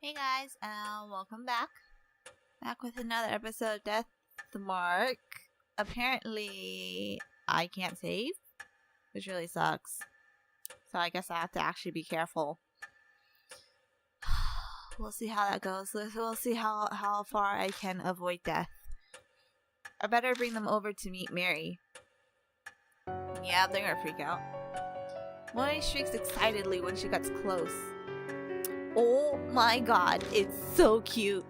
Hey guys, and welcome back. Back with another episode of Death the Mark. Apparently, I can't save, which really sucks. So I guess I have to actually be careful. We'll see how that goes. We'll see how far I can avoid death. I better bring them over to meet Mary. Yeah, they're gonna freak out. Molly shrieks excitedly when she gets close. Oh my god, it's so cute.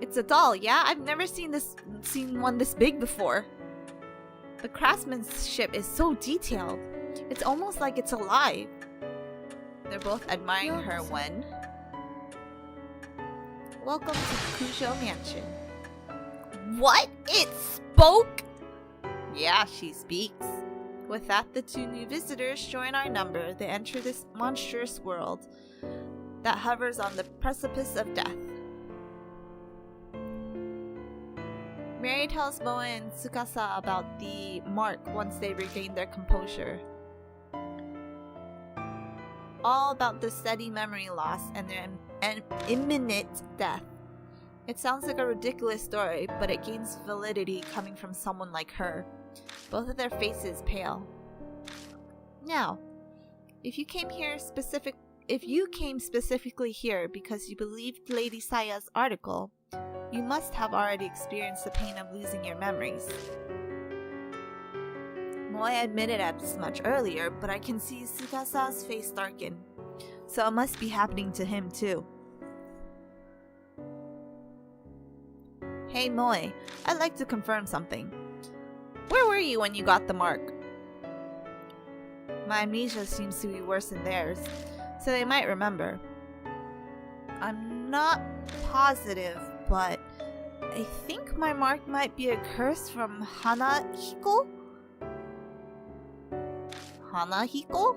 It's a doll, yeah? I've never seen one this big before. The craftsmanship is so detailed. It's almost like it's alive. They're both admiring her when... Welcome to Kujo Mansion. What? It spoke? Yeah, she speaks. With that, the two new visitors join our number. They enter this monstrous world that hovers on the precipice of death. Mary tells Moe and Tsukasa about the mark once they regain their composure. All about the steady memory loss and their imminent death. It sounds like a ridiculous story, but it gains validity coming from someone like her. Both of their faces pale. Now, if you came specifically here because you believed Lady Saya's article, you must have already experienced the pain of losing your memories. Moe admitted as much earlier, but I can see Tsukasa's face darken, so it must be happening to him too. Hey Moe, I'd like to confirm something. Where were you when you got the mark? My amnesia seems to be worse than theirs, so they might remember. I'm not positive, but I think my mark might be a curse from Hanahiko? Hanahiko?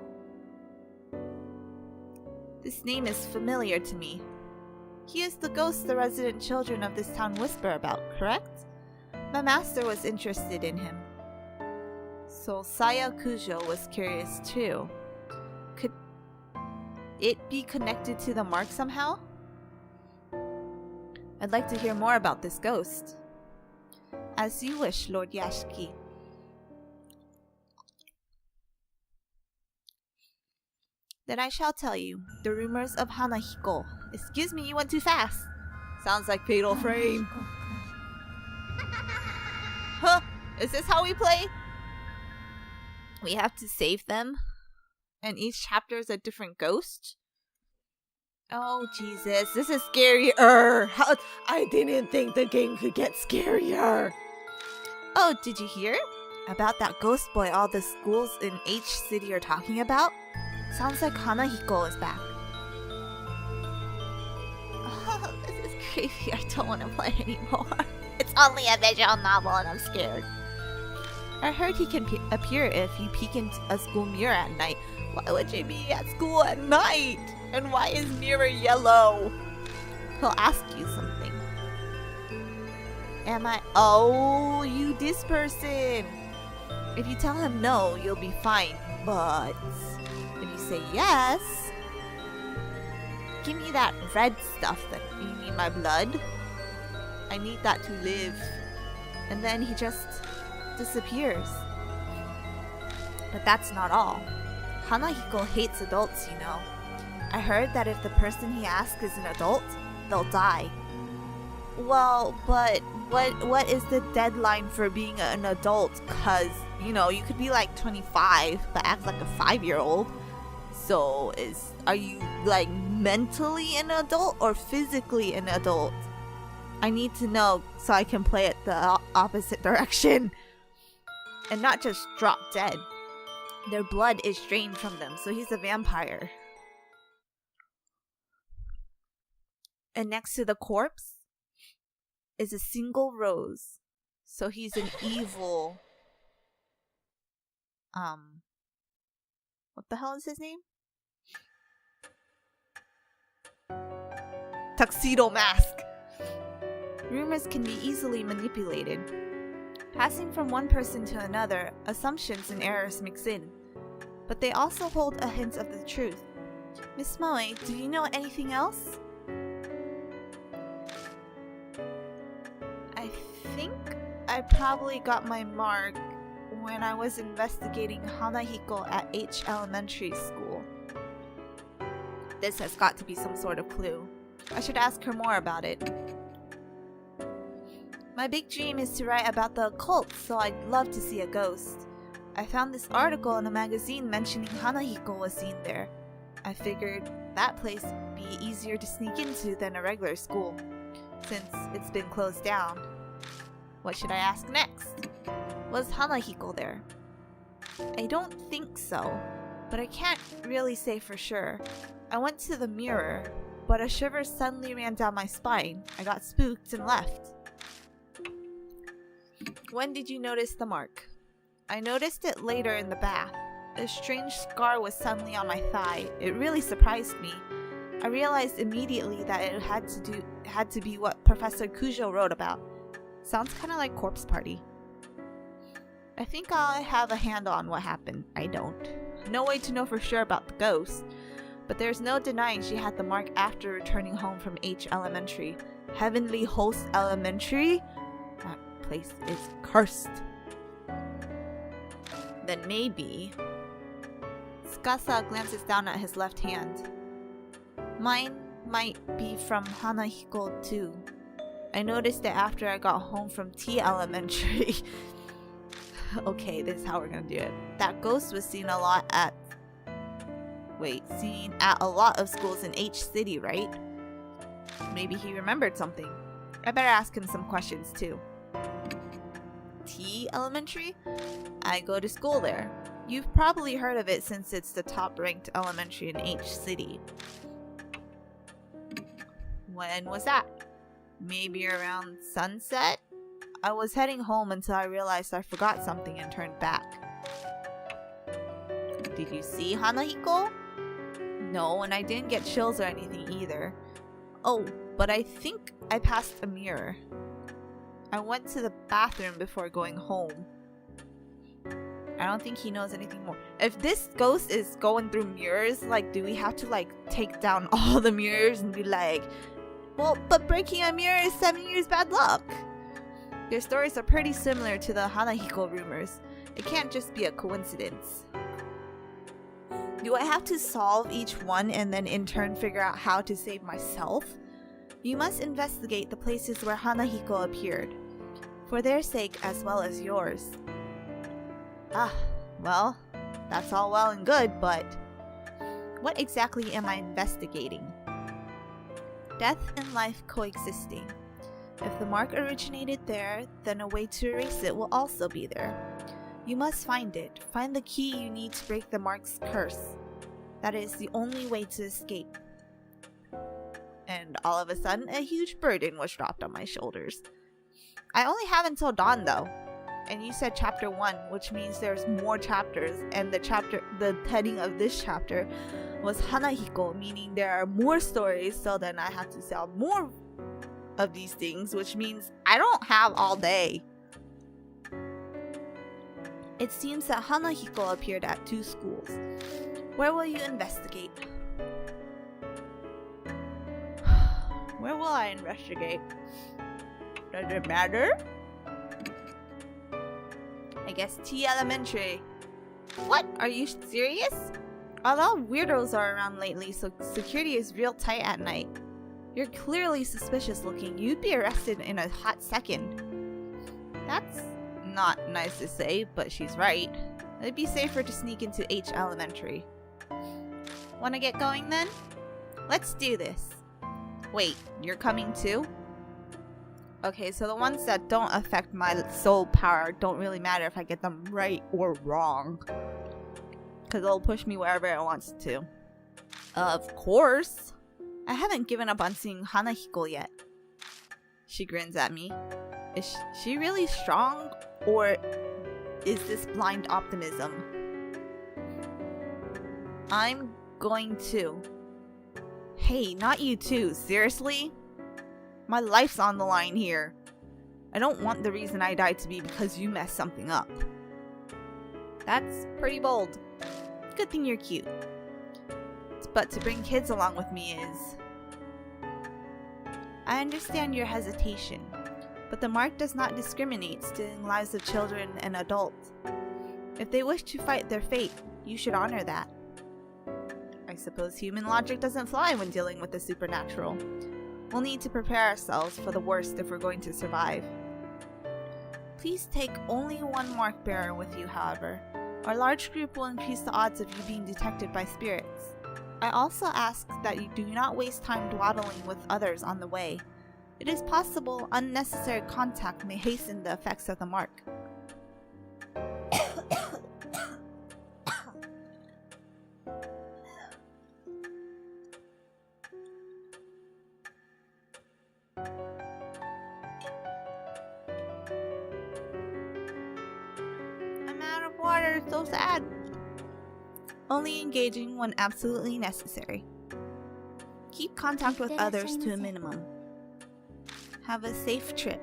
This name is familiar to me. He is the ghost the resident children of this town whisper about, correct? My master was interested in him. So Saya Kujo was curious too. Could it be connected to the mark somehow? I'd like to hear more about this ghost. As you wish, Lord Yashiki. Then I shall tell you the rumors of Hanahiko. Excuse me, you went too fast. Sounds like Fatal Frame. Huh? Is this how we play? We have to save them? And each chapter is a different ghost? Oh, Jesus. This is scarier. I didn't think the game could get scarier. Oh, did you hear? About that ghost boy all the schools in H City are talking about? Sounds like Hanahiko is back. Oh, this is creepy. I don't want to play anymore. It's only a visual novel and I'm scared. I heard he can appear if you peek into a school mirror at night. Why would you be at school at night? And why is mirror yellow? He'll ask you something. Am I? Oh, you this person. If you tell him no, you'll be fine. But if you say yes, give me that red stuff. That you mean my blood? I need that to live. And then he just disappears. But that's not all. Hanahiko hates adults, you know. I heard that if the person he asks is an adult, they'll die. Well, but what is the deadline for being an adult? Cause, you know, you could be like 25 but act like a 5-year-old. So are you like mentally an adult or physically an adult? I need to know so I can play it the opposite direction. And not just drop dead. Their blood is drained from them, so he's a vampire. And next to the corpse is a single rose. So he's an evil... What the hell is his name? Tuxedo Mask. Rumors can be easily manipulated. Passing from one person to another, assumptions and errors mix in. But they also hold a hint of the truth. Miss Moe, do you know anything else? I probably got my mark when I was investigating Hanahiko at H Elementary School. This has got to be some sort of clue. I should ask her more about it. My big dream is to write about the occult, so I'd love to see a ghost. I found this article in a magazine mentioning Hanahiko was seen there. I figured that place would be easier to sneak into than a regular school, since it's been closed down. What should I ask next? Was Hanahiko there? I don't think so, but I can't really say for sure. I went to the mirror, but a shiver suddenly ran down my spine. I got spooked and left. When did you notice the mark? I noticed it later in the bath. A strange scar was suddenly on my thigh. It really surprised me. I realized immediately that it had to be what Professor Kujo wrote about. Sounds kind of like Corpse Party. I think I have a handle on what happened. I don't. No way to know for sure about the ghost, but there's no denying she had the mark after returning home from H Elementary. Heavenly Host Elementary? That place is cursed. Then maybe... Tsukasa glances down at his left hand. Mine might be from Hanahiko too. I noticed it after I got home from T Elementary. Okay, this is how we're gonna do it. That ghost was seen a lot at a lot of schools in H City, right? Maybe he remembered something. I better ask him some questions too. T Elementary? I go to school there. You've probably heard of it since it's the top-ranked elementary in H City. When was that? Maybe around sunset? I was heading home until I realized I forgot something and turned back. Did you see Hanahiko? No, and I didn't get chills or anything either. Oh, but I think I passed a mirror. I went to the bathroom before going home. I don't think he knows anything more. If this ghost is going through mirrors, like, do we have to, like, take down all the mirrors and be like, well, but breaking a mirror is 7 years bad luck? Your stories are pretty similar to the Hanahiko rumors. It can't just be a coincidence. Do I have to solve each one and then in turn figure out how to save myself? You must investigate the places where Hanahiko appeared, for their sake as well as yours. Well, that's all well and good, but what exactly am I investigating? Death and life coexisting. If the mark originated there, then a way to erase it will also be there. You must find it. Find the key you need to break the mark's curse. That is the only way to escape. And all of a sudden, a huge burden was dropped on my shoulders. I only have until dawn though. And you said chapter 1, which means there's more chapters, and the heading of this chapter was Hanahiko, meaning there are more stories, so then I have to solve more of these things, which means I don't have all day. It seems that Hanahiko appeared at 2 schools. Where will you investigate? Where will I investigate? Does it matter? I guess T Elementary. What? Are you serious? A lot of weirdos are around lately, so security is real tight at night. You're clearly suspicious looking. You'd be arrested in a hot second. That's not nice to say, but she's right. It'd be safer to sneak into H Elementary. Wanna get going then? Let's do this. Wait, you're coming too? Okay, so the ones that don't affect my soul power don't really matter if I get them right or wrong. Because it'll push me wherever it wants to. Of course! I haven't given up on seeing Hanahiko yet. She grins at me. Is she really strong? Or is this blind optimism? I'm going to. Hey, not you too. Seriously? My life's on the line here. I don't want the reason I died to be because you messed something up. That's pretty bold. Good thing you're cute. But to bring kids along with me is... I understand your hesitation, but the mark does not discriminate, stealing lives of children and adults. If they wish to fight their fate, you should honor that. I suppose human logic doesn't fly when dealing with the supernatural. We'll need to prepare ourselves for the worst if we're going to survive. Please take only one mark bearer with you, however. Our large group will increase the odds of you being detected by spirits. I also ask that you do not waste time dawdling with others on the way. It is possible unnecessary contact may hasten the effects of the mark. I'm out of water, so sad. Only engaging when absolutely necessary. Keep contact with others to a minimum. Have a safe trip.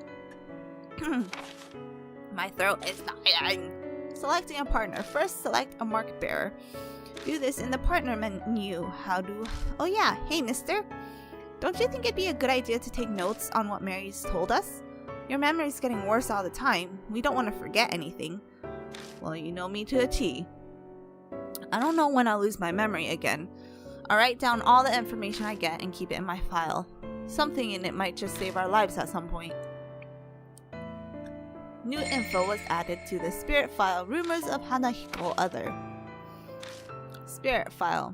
My throat is dying. Selecting a partner. First, select a mark bearer. Do this in the partner menu. Oh yeah, hey mister. Don't you think it'd be a good idea to take notes on what Mary's told us? Your memory's getting worse all the time. We don't want to forget anything. Well, you know me to a T. I don't know when I'll lose my memory again. I'll write down all the information I get and keep it in my file. Something in it might just save our lives at some point. New info was added to the spirit file. Rumors of Hanahiko other. Spirit file.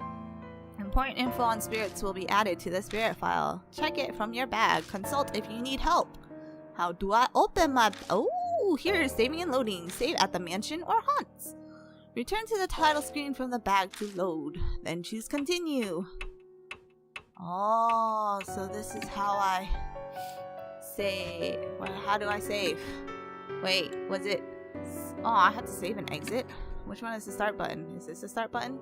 Important info on spirits will be added to the spirit file. Check it from your bag. Consult if you need help. How do I open my... Oh, here's saving and loading. Save at the mansion or haunts. Return to the title screen from the bag to load. Then choose continue. Oh, so this is how I save. How do I save? Wait, was it? Oh, I had to save and exit. Which one is the start button? Is this the start button?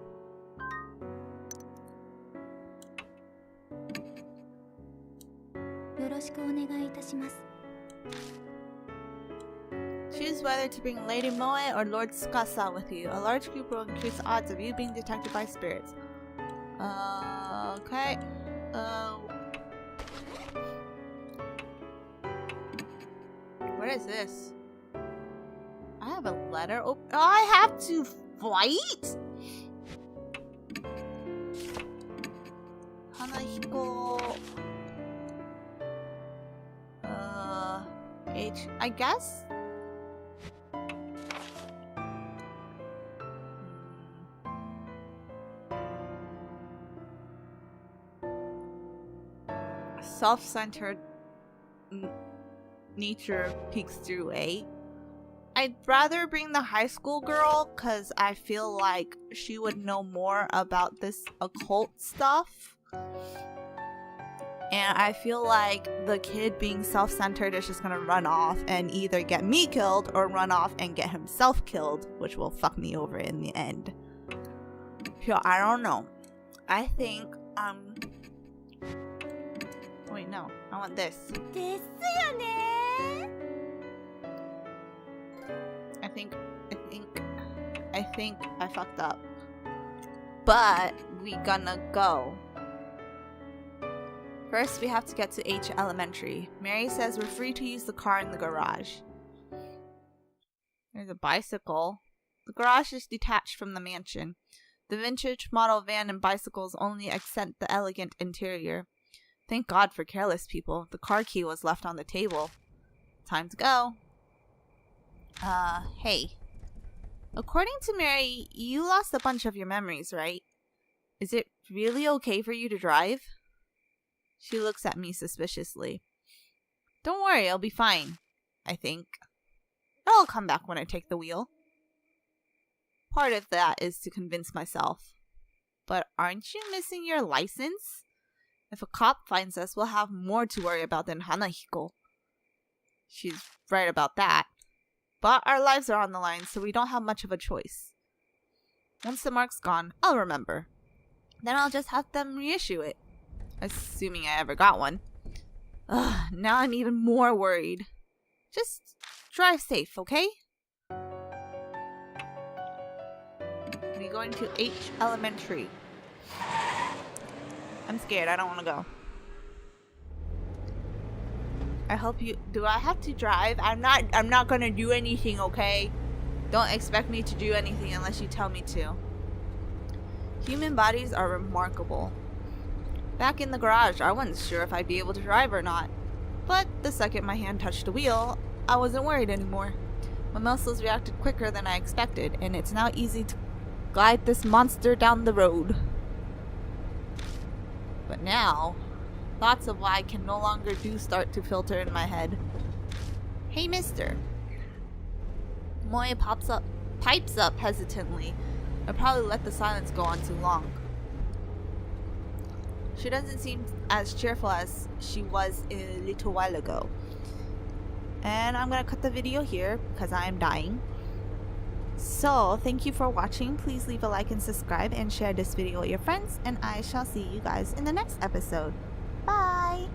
Choose whether to bring Lady Moe or Lord Tsukasa with you. A large group will increase the odds of you being detected by spirits. Okay. What is this? I have a letter open. Oh, I have to fight? Hanahiko. H. I guess? Self-centered nature peeks through, eh? I'd rather bring the high school girl because I feel like she would know more about this occult stuff. And I feel like the kid being self-centered is just gonna run off and either get me killed or run off and get himself killed, which will fuck me over in the end. So I don't know. I think, wait, no. I want this. I think I fucked up. But we gonna go. First, we have to get to H Elementary. Mary says we're free to use the car in the garage. There's a bicycle. The garage is detached from the mansion. The vintage model van and bicycles only accent the elegant interior. Thank God for careless people. The car key was left on the table. Time to go. Hey. According to Mary, you lost a bunch of your memories, right? Is it really okay for you to drive? She looks at me suspiciously. Don't worry, I'll be fine. I think. I'll come back when I take the wheel. Part of that is to convince myself. But aren't you missing your license? If a cop finds us, we'll have more to worry about than Hanahiko. She's right about that. But our lives are on the line, so we don't have much of a choice. Once the mark's gone, I'll remember. Then I'll just have them reissue it. Assuming I ever got one. Ugh, now I'm even more worried. Just drive safe, okay? We're going to H Elementary. I'm scared. I don't want to go. I hope you... Do I have to drive? I'm not gonna do anything, okay? Don't expect me to do anything unless you tell me to. Human bodies are remarkable. Back in the garage, I wasn't sure if I'd be able to drive or not. But the second my hand touched the wheel, I wasn't worried anymore. My muscles reacted quicker than I expected, and it's now easy to glide this monster down the road. But now, thoughts of why I can no longer do start to filter in my head. Hey, mister. Moe pipes up hesitantly. I probably let the silence go on too long. She doesn't seem as cheerful as she was a little while ago. And I'm gonna cut the video here because I am dying. So, thank you for watching. Please leave a like and subscribe and share this video with your friends. And I shall see you guys in the next episode. Bye!